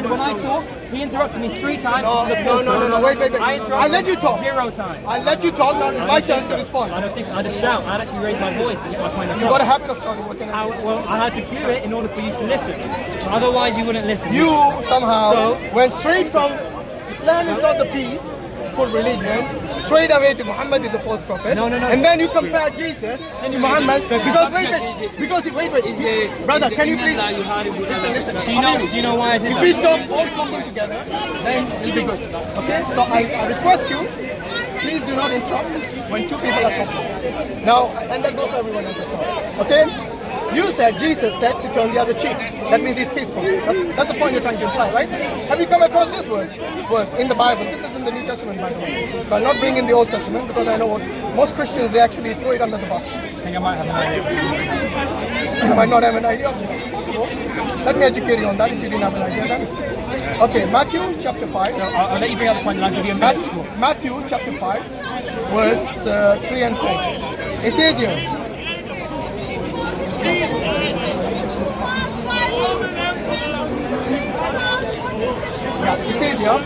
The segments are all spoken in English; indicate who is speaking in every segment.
Speaker 1: when I talk, he interrupted me 3 times.
Speaker 2: No, wait. I let you talk.
Speaker 1: 0 times.
Speaker 2: I let you talk, now it's my chance to respond.
Speaker 1: I don't think so. I just shout. I'd actually raise my voice to get my point across.
Speaker 2: You got a habit of shouting, what can I do?
Speaker 1: Well, I had to do it in order for you to listen. Otherwise, you wouldn't listen.
Speaker 2: You somehow went straight from Islam is not the peace for religion, straight away to Muhammad is a false prophet.
Speaker 1: No.
Speaker 2: And then you compare Jesus to Muhammad because wait, brother, can you please listen?
Speaker 1: Do you know why I did
Speaker 2: that? If we stop all talking together, then it'll be good. Okay? So I request you, please do not interrupt when 2 people are talking. Now, and that goes for everyone else as well. Okay? You said Jesus said to turn the other cheek. That means he's peaceful. That's the point you're trying to imply, right? Have you come across this verse in the Bible? This is in the New Testament, by the way. So I'll not bring in the Old Testament because I know most Christians, they actually throw it under the bus.
Speaker 1: I think I might have an idea.
Speaker 2: You might not have an idea. It's possible. Let me educate you on that if you didn't have an idea then. Okay, Matthew chapter 5.
Speaker 1: So I'll let you bring up the point and I'll give you a minute.
Speaker 2: Matthew chapter 5, verse 3 and 4. It says here, it says here,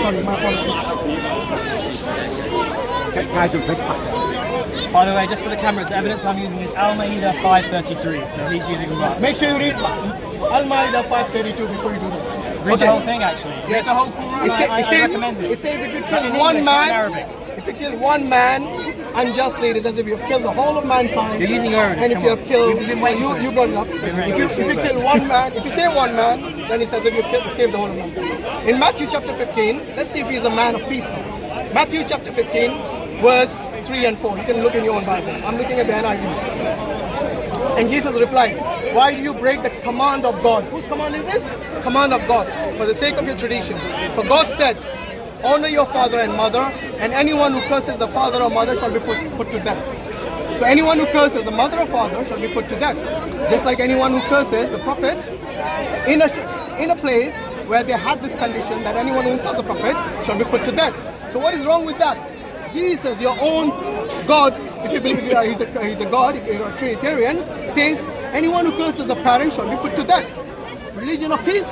Speaker 2: sorry, my apologies.
Speaker 1: By the way, just for the cameras, the evidence I'm using is Al-Ma'idah 533, so he's using right.
Speaker 2: Make sure you read Al-Ma'idah 532 before you do that.
Speaker 1: Read the whole thing, actually.
Speaker 2: Yes.
Speaker 1: Read the whole Quran. I recommend it.
Speaker 2: It says if you kill one man, unjustly, it is as if you have killed the whole of mankind.
Speaker 1: You're using your evidence.
Speaker 2: And if you have killed, you brought it up.
Speaker 1: If
Speaker 2: you kill one man, if you save one man, then it's as if you saved the whole of mankind. In Matthew chapter 15, let's see if he's a man of peace now. Matthew chapter 15, verse 3 and 4. You can look in your own Bible. I'm looking at the NIV. And Jesus replied, why do you break the command of God? Whose command is this? Command of God. For the sake of your tradition. For God said, honor your father and mother, and anyone who curses the father or mother shall be put to death. So anyone who curses the mother or father shall be put to death. Just like anyone who curses the prophet in a place where they had this condition that anyone who insults the prophet shall be put to death. So what is wrong with that? Jesus, your own God, if you believe he's a God, if you're a Trinitarian, says anyone who curses a parent shall be put to death. Religion of peace.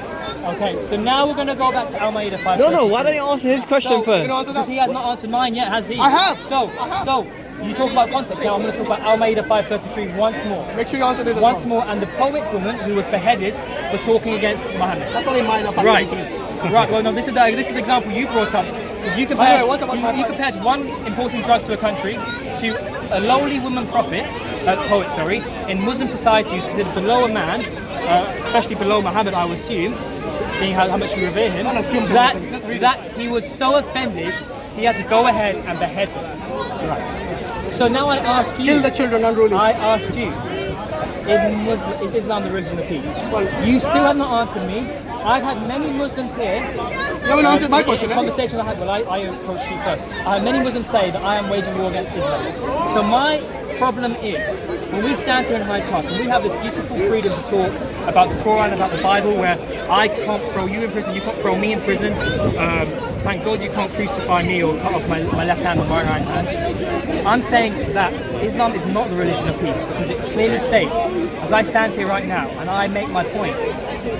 Speaker 1: Okay, so now we're going to go back to Al-Ma'idah 5.
Speaker 3: No, why don't you answer his question first?
Speaker 1: Because he has not answered mine yet, has he?
Speaker 2: I have.
Speaker 1: So you talk about context. Now I'm going to talk about Al-Ma'idah 533 once more.
Speaker 2: Make sure you answer this
Speaker 1: once more. And the poet woman who was beheaded for talking against Muhammad.
Speaker 2: That's only mine.
Speaker 1: Right. Well, no. This is the example you brought up. Because you compared one importing drugs to a country to a lowly woman poet, in Muslim society who's considered below a man, especially below Muhammad, I would assume, seeing how much you revere him. That he was so offended, he had to go ahead and behead him. Right. So now I ask you.
Speaker 2: Kill the children unruly.
Speaker 1: I asked you. Is Islam the religion of peace? Well, you still have not answered me. I've had many Muslims here.
Speaker 2: You haven't answered my question.
Speaker 1: Conversation I had. Well, I approached you first. I had many Muslims say that I am waging war against Islam. So my problem is, when we stand here in Hyde Park and we have this beautiful freedom to talk about the Quran, about the Bible, where I can't throw you in prison, you can't throw me in prison. Thank God you can't crucify me or cut off my left hand or my right hand. I'm saying that Islam is not the religion of peace because it clearly states, as I stand here right now and I make my points,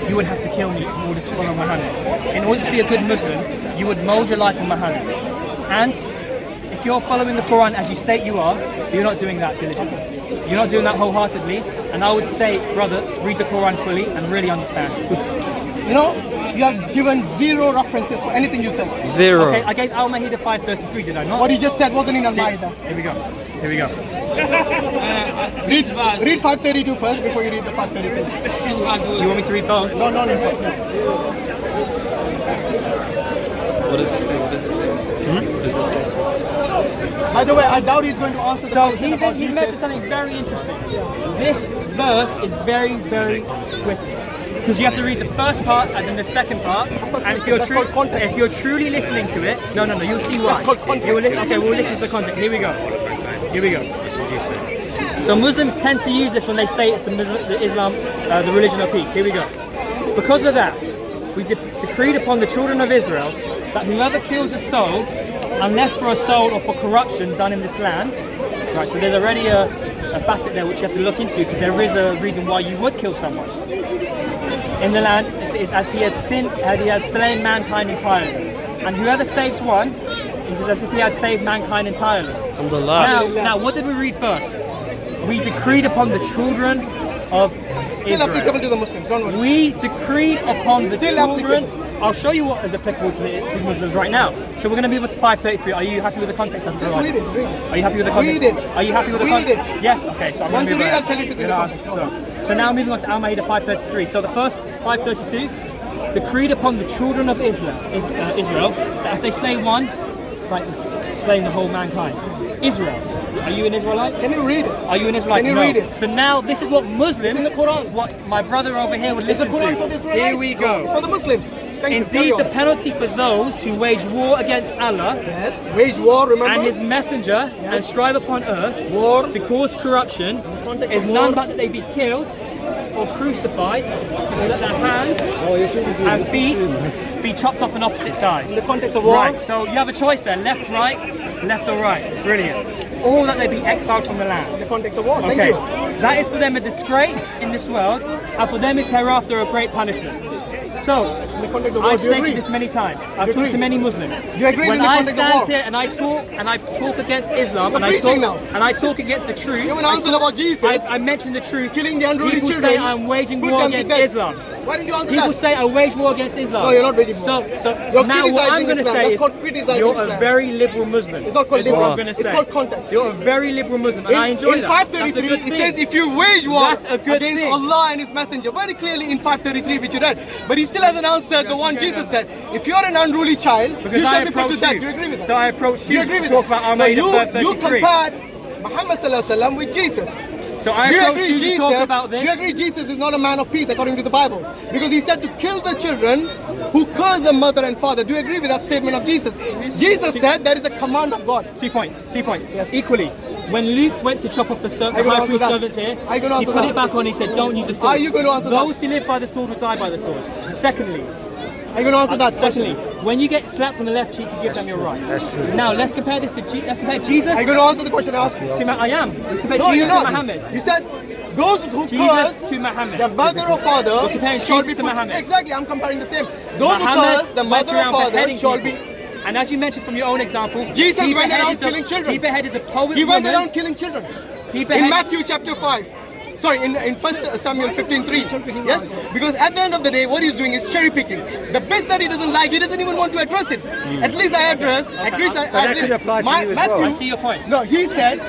Speaker 1: you would have to kill me in order to follow Muhammad. In order to be a good Muslim, you would mold your life on Muhammad. And if you're following the Quran as you state you are, you're not doing that diligently. You're not doing that wholeheartedly. And I would state, brother, read the Quran fully and really understand.
Speaker 2: You know, you have given 0 references for anything you said.
Speaker 3: 0.
Speaker 1: Okay, I gave Al-Ma'idah 533, did I not?
Speaker 2: What you just said wasn't in Al-Ma'idah.
Speaker 1: Here we go.
Speaker 2: Read 532 first before you read the 532.
Speaker 1: You want me to read both?
Speaker 2: No.
Speaker 3: What does it say? What does it say? What does it say?
Speaker 2: By the way, I doubt he's going to answer.
Speaker 1: So he's mentioned something very interesting. This verse is very, very twisted. Because you have to read the first part and then the second part. And if you're truly listening to it, no, you'll see why. Okay, we'll listen to the context. Here we go. That's what you say. So Muslims tend to use this when they say it's the religion of peace. Here we go. Because of that, we decreed upon the children of Israel that whoever kills a soul unless for assault or for corruption done in this land. Right, so there's already a facet there which you have to look into, because there is a reason why you would kill someone in the land, is as he has slain mankind entirely. And whoever saves one, it is as if he had saved mankind entirely. Now, what did we read first? We decreed upon the children of
Speaker 2: Still
Speaker 1: Israel.
Speaker 2: applicable to the Muslims, don't worry.
Speaker 1: We decreed upon the
Speaker 2: Still
Speaker 1: children.
Speaker 2: applicable.
Speaker 1: I'll show you what is applicable to Muslims right now. So we're going to move on to 533. Are you happy with the context of the
Speaker 2: Just
Speaker 1: Quran?
Speaker 2: read it, read it.
Speaker 1: Are you happy with the context?
Speaker 2: Read it.
Speaker 1: Are you happy with the
Speaker 2: Read
Speaker 1: context?
Speaker 2: it.
Speaker 1: Yes. Okay. So I'm
Speaker 2: Once
Speaker 1: going to
Speaker 2: you read, I'll tell you if it's in the context.
Speaker 1: So now moving on to Al-Ma'idah 533. So the first 532, decreed upon the children of Israel that if they slay one, it's like slaying the whole mankind. Israel. Are you an Israelite?
Speaker 2: Can you read it?
Speaker 1: Are you an Israelite?
Speaker 2: Can you
Speaker 1: No.
Speaker 2: read it?
Speaker 1: So now this is what Muslims,
Speaker 2: It's in the Quran.
Speaker 1: what my brother over here would
Speaker 2: Is the
Speaker 1: listen
Speaker 2: Quran for
Speaker 1: to.
Speaker 2: the Israelites?
Speaker 1: Here we go.
Speaker 2: It's for the Muslims. Thank you.
Speaker 1: Indeed, the
Speaker 2: Carry on.
Speaker 1: penalty for those who wage war against Allah
Speaker 2: Yes, wage war, remember?
Speaker 1: and His messenger and
Speaker 2: Yes.
Speaker 1: strive upon earth
Speaker 2: War.
Speaker 1: to cause corruption
Speaker 2: context
Speaker 1: is
Speaker 2: of
Speaker 1: none
Speaker 2: war.
Speaker 1: but that they be killed or crucified, so that their hands and feet be chopped off on opposite sides.
Speaker 2: In the context of war.
Speaker 1: Right, so you have a choice there, left, right, left or right. Brilliant. Or that they be exiled from the land.
Speaker 2: In the context of war. Thank
Speaker 1: Okay,
Speaker 2: you.
Speaker 1: that is for them a disgrace in this world, and for them is hereafter a great punishment. So,
Speaker 2: In the context of war,
Speaker 1: I've
Speaker 2: do you
Speaker 1: stated
Speaker 2: agree?
Speaker 1: this many times. I've
Speaker 2: You
Speaker 1: talked to
Speaker 2: agree?
Speaker 1: many Muslims.
Speaker 2: You agree
Speaker 1: when
Speaker 2: in the
Speaker 1: I
Speaker 2: context of
Speaker 1: stand
Speaker 2: war?
Speaker 1: here and I talk against Islam and
Speaker 2: preaching now.
Speaker 1: I talk against the truth.
Speaker 2: You haven't answered about Jesus.
Speaker 1: I mention the truth.
Speaker 2: Killing the unruly
Speaker 1: People
Speaker 2: children.
Speaker 1: say I'm waging
Speaker 2: Put
Speaker 1: war
Speaker 2: them to
Speaker 1: against
Speaker 2: death.
Speaker 1: Islam.
Speaker 2: Why didn't you answer
Speaker 1: People
Speaker 2: that?
Speaker 1: say I wage war against Islam.
Speaker 2: No, you're not waging war.
Speaker 1: So
Speaker 2: You're
Speaker 1: now what I'm
Speaker 2: criticizing
Speaker 1: going to
Speaker 2: Islam.
Speaker 1: say
Speaker 2: That's
Speaker 1: is
Speaker 2: called criticizing
Speaker 1: you're a
Speaker 2: Islam.
Speaker 1: very liberal Muslim.
Speaker 2: It's not called
Speaker 1: is what
Speaker 2: liberal.
Speaker 1: I'm going to
Speaker 2: It's
Speaker 1: say.
Speaker 2: called context.
Speaker 1: You're a very liberal Muslim, and I enjoy
Speaker 2: in
Speaker 1: that.
Speaker 2: 533,
Speaker 1: That's a good
Speaker 2: it
Speaker 1: thing.
Speaker 2: says if you wage war
Speaker 1: That's a good
Speaker 2: against
Speaker 1: thing.
Speaker 2: Allah and His Messenger, very clearly in 533 which you read. But he still hasn't answered the one Jesus said. If you're an unruly child,
Speaker 1: Because
Speaker 2: you
Speaker 1: I
Speaker 2: shall be put to
Speaker 1: approach
Speaker 2: death.
Speaker 1: you.
Speaker 2: Do you agree with that?
Speaker 1: So I approach
Speaker 2: Do you
Speaker 1: you
Speaker 2: agree
Speaker 1: to
Speaker 2: with
Speaker 1: talk
Speaker 2: that?
Speaker 1: about
Speaker 2: No,
Speaker 1: Al-Ma'idah
Speaker 2: you
Speaker 1: 533.
Speaker 2: compared Muhammad sallallahu alaihi wasallam with Jesus.
Speaker 1: So I
Speaker 2: Do you
Speaker 1: approach
Speaker 2: agree
Speaker 1: you to
Speaker 2: Jesus?
Speaker 1: talk about
Speaker 2: Do you
Speaker 1: this.
Speaker 2: agree Jesus is not a man of peace according to the Bible? Because he said to kill the children who curse the mother and father. Do you agree with that statement of Jesus? Jesus said that is a command of God.
Speaker 1: 2 points. 2 points.
Speaker 2: Yes.
Speaker 1: Equally, when Luke went to chop off the
Speaker 2: Are you gonna
Speaker 1: high
Speaker 2: answer
Speaker 1: priest
Speaker 2: that?
Speaker 1: servants here,
Speaker 2: Are you gonna
Speaker 1: he
Speaker 2: answer
Speaker 1: put
Speaker 2: that?
Speaker 1: it back on. He said, "Don't use the sword."
Speaker 2: Are you gonna answer that?
Speaker 1: Those who live by the sword will die by the sword. Secondly,
Speaker 2: Are you going to answer that
Speaker 1: secondly,
Speaker 2: question?
Speaker 1: when you get slapped on the left cheek, you give them your right. That's true. Now let's compare this to let's compare Jesus
Speaker 2: Are you going to answer the question I asked you?
Speaker 1: to I am. Let's compare
Speaker 2: No,
Speaker 1: Jesus
Speaker 2: you're
Speaker 1: to
Speaker 2: not.
Speaker 1: Muhammad.
Speaker 2: You said those who
Speaker 1: Jesus
Speaker 2: curse
Speaker 1: to Muhammad.
Speaker 2: their mother or father
Speaker 1: We're comparing
Speaker 2: shall
Speaker 1: Jesus
Speaker 2: be
Speaker 1: to
Speaker 2: put.
Speaker 1: Muhammad.
Speaker 2: Exactly, I'm comparing the same. Those who
Speaker 1: Muhammad
Speaker 2: curse the
Speaker 1: went
Speaker 2: mother or
Speaker 1: around
Speaker 2: father
Speaker 1: beheading
Speaker 2: shall
Speaker 1: people.
Speaker 2: be.
Speaker 1: And as you mentioned from your own example,
Speaker 2: Jesus
Speaker 1: he
Speaker 2: went around
Speaker 1: beheaded
Speaker 2: killing children.
Speaker 1: He beheaded the poet
Speaker 2: He went
Speaker 1: woman.
Speaker 2: around killing children.
Speaker 1: He
Speaker 2: In
Speaker 1: beheaded,
Speaker 2: Matthew chapter 5. Sorry, in 1 Samuel 15:3. Yes? Because at the end of the day, what he's doing is cherry picking. The bit that he doesn't like, he doesn't even want to address it. At least I address. At least
Speaker 4: that could apply to you as well.
Speaker 1: I see your point.
Speaker 2: No, he said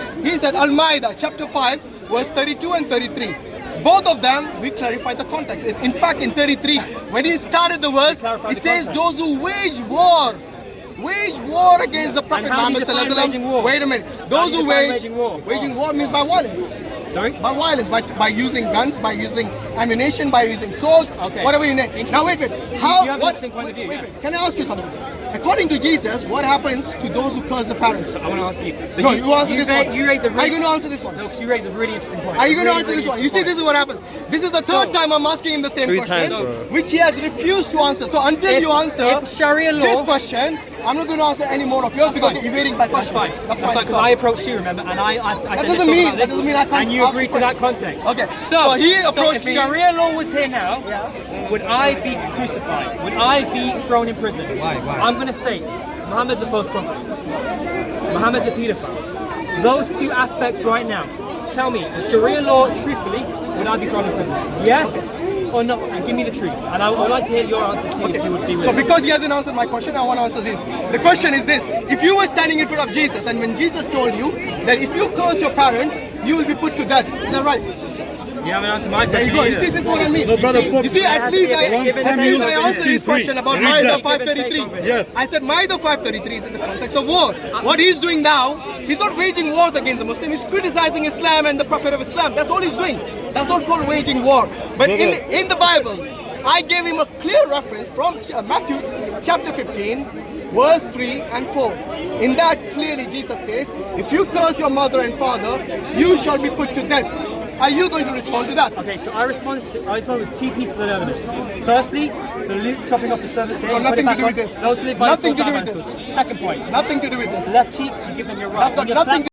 Speaker 2: Al-Ma'idah chapter 5 verse 32 and 33. Both of them, we clarify the context. In fact, in 33, when he started the verse,
Speaker 1: clarified
Speaker 2: he
Speaker 1: the
Speaker 2: says
Speaker 1: context.
Speaker 2: those who wage war against the Prophet
Speaker 1: how do you
Speaker 2: Muhammad
Speaker 1: define
Speaker 2: sallallahu alaihi
Speaker 1: waging war?
Speaker 2: wasallam. Wait a minute.
Speaker 1: How
Speaker 2: Those
Speaker 1: do you
Speaker 2: who
Speaker 1: define
Speaker 2: wage
Speaker 1: waging war?
Speaker 2: means by violence.
Speaker 1: Sorry?
Speaker 2: By violence, by using guns, by using ammunition, by using swords,
Speaker 1: Okay.
Speaker 2: whatever you need. Now wait.
Speaker 1: You
Speaker 2: How?
Speaker 1: have an
Speaker 2: What?
Speaker 1: interesting point of view,
Speaker 2: Wait.
Speaker 1: yeah.
Speaker 2: Can I ask you something? According to Jesus, what happens to those who curse the parents?
Speaker 1: I want to answer you. So
Speaker 2: No, you answer this one.
Speaker 1: You raised a
Speaker 2: Are you
Speaker 1: really,
Speaker 2: going to answer this one?
Speaker 1: no, because you raised a really interesting point.
Speaker 2: Are you going to
Speaker 1: Really,
Speaker 2: answer this
Speaker 1: really
Speaker 2: one? You see, this is what happens. This is the third
Speaker 1: So-
Speaker 2: time I'm asking him the same
Speaker 4: 3
Speaker 2: question,
Speaker 4: times, bro.
Speaker 2: which he has refused to answer. So until
Speaker 1: If-
Speaker 2: you answer
Speaker 1: if Sharia law-
Speaker 2: this question, I'm not going to answer any more of yours because
Speaker 1: fine.
Speaker 2: you're evading my
Speaker 1: That's
Speaker 2: question.
Speaker 1: fine. That's fine. Because I approached you, remember, and I said let's
Speaker 2: doesn't
Speaker 1: talk
Speaker 2: mean-
Speaker 1: about
Speaker 2: that
Speaker 1: this,
Speaker 2: doesn't mean I can't
Speaker 1: and you
Speaker 2: ask
Speaker 1: agreed
Speaker 2: you
Speaker 1: to that
Speaker 2: questions.
Speaker 1: context.
Speaker 2: Okay. So he approached
Speaker 1: if
Speaker 2: me.
Speaker 1: Sharia law was here now,
Speaker 2: Yeah.
Speaker 1: would I be crucified? Would I be thrown in prison?
Speaker 4: Why?
Speaker 1: I'm going to state, Muhammad's a false prophet. Muhammad's a pedophile. Those two aspects right now. Tell me, the Sharia law, truthfully, would I be thrown in prison? Yes or no? And give me the truth. And I would like to hear your answers too, if you would be
Speaker 2: So
Speaker 1: willing.
Speaker 2: because he hasn't answered my question, I want to answer this. The question is this: if you were standing in front of Jesus, and when Jesus told you that if you curse your parent, you will be put to death, is that right?
Speaker 1: You haven't answered my
Speaker 2: There you
Speaker 1: question
Speaker 2: go. You
Speaker 1: either.
Speaker 2: see, this is what I mean.
Speaker 4: No, brother,
Speaker 2: You see, at least I answered his
Speaker 4: 1
Speaker 2: question about
Speaker 4: Read
Speaker 2: Ma'idah
Speaker 4: that.
Speaker 2: 533.
Speaker 4: Yes.
Speaker 2: I said Ma'idah 533 is in the context of war. What he's doing now, he's not waging wars against the Muslims. He's criticizing Islam and the Prophet of Islam. That's all he's doing. That's not called waging war. But in the Bible, I gave him a clear reference from Matthew chapter 15, verse 3 and 4. In that, clearly Jesus says, if you curse your mother and father, you shall be put to death. Are you going to respond to that?
Speaker 1: Okay, so I responded with two pieces of evidence. Firstly, the Luke chopping off the servant's head.
Speaker 2: No,
Speaker 1: and put it
Speaker 2: nothing to
Speaker 1: back
Speaker 2: do
Speaker 1: on.
Speaker 2: with this.
Speaker 1: Those who live by
Speaker 2: Nothing
Speaker 1: the
Speaker 2: to
Speaker 1: sword
Speaker 2: do
Speaker 1: die
Speaker 2: with
Speaker 1: by the
Speaker 2: this.
Speaker 1: sword. Second point.
Speaker 2: Nothing to do with this.
Speaker 1: Left cheek, you give them your right.
Speaker 2: That's got
Speaker 1: When you're
Speaker 2: nothing
Speaker 1: slapping